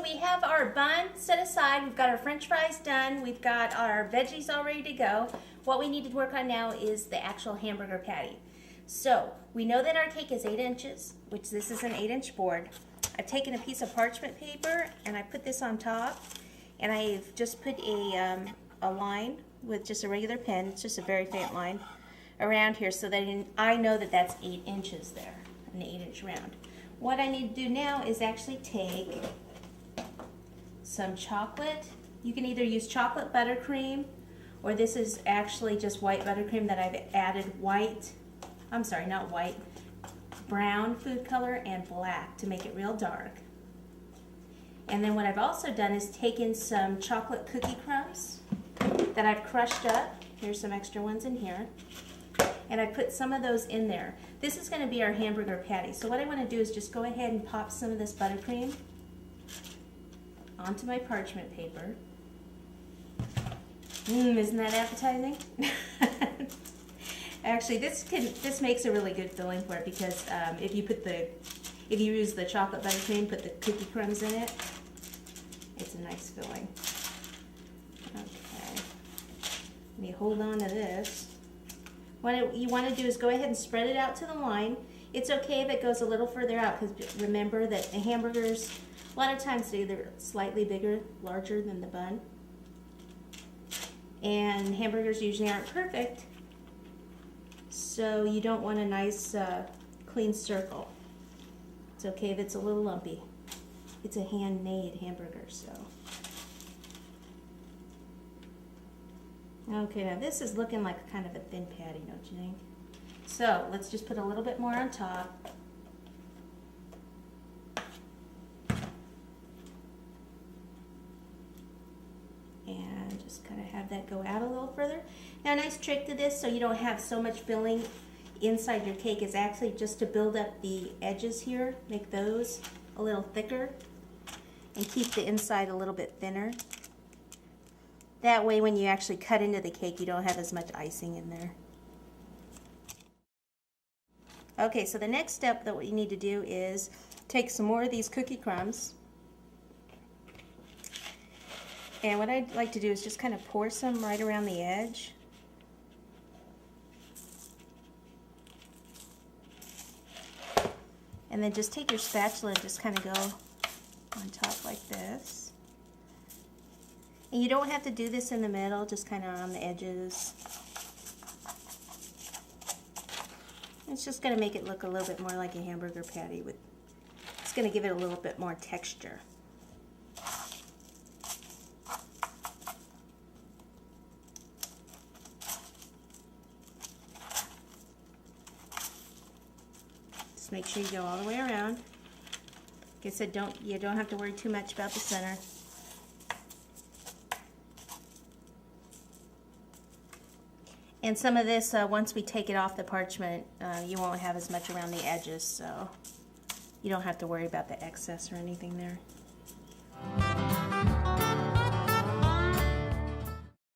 we have our bun set aside. We've got our French fries done. We've got our veggies all ready to go. What we need to work on now is the actual hamburger patty. So we know that our cake is 8 inches, which this is an 8-inch board. I've taken a piece of parchment paper and I put this on top, and I've just put a line with just a regular pen. It's just a very faint line around here so that I know that that's 8 inches there, an 8-inch round. What I need to do now is actually take some chocolate. You can either use chocolate buttercream, or this is actually just white buttercream that I've added brown food color and black to make it real dark. And then what I've also done is taken some chocolate cookie crumbs that I've crushed up. Here's some extra ones in here. And I put some of those in there. This is going to be our hamburger patty. So what I want to do is just go ahead and pop some of this buttercream onto my parchment paper. Isn't that appetizing? Actually, this makes a really good filling for it, because if you use the chocolate buttercream, put the cookie crumbs in it, it's a nice filling. Okay, let me hold on to this. What you want to do is go ahead and spread it out to the line. It's okay if it goes a little further out, because remember that the hamburgers, a lot of times they're slightly bigger, larger than the bun. And hamburgers usually aren't perfect, so you don't want a nice clean circle. It's okay if it's a little lumpy. It's a handmade hamburger, so. Okay, now this is looking like kind of a thin patty, don't you think? So let's just put a little bit more on top. And just kind of have that go out a little further. Now, a nice trick to this, so you don't have so much filling inside your cake, is actually just to build up the edges here, make those a little thicker, and keep the inside a little bit thinner. That way, when you actually cut into the cake, you don't have as much icing in there. Okay, so the next step that what you need to do is take some more of these cookie crumbs. And what I'd like to do is just kind of pour some right around the edge. And then just take your spatula and just kind of go on top like this. And you don't have to do this in the middle, just kind of on the edges. It's just going to make it look a little bit more like a hamburger patty. It's going to give it a little bit more texture. Just make sure you go all the way around. Like I said, you don't have to worry too much about the center. And some of this, once we take it off the parchment, you won't have as much around the edges, so you don't have to worry about the excess or anything there.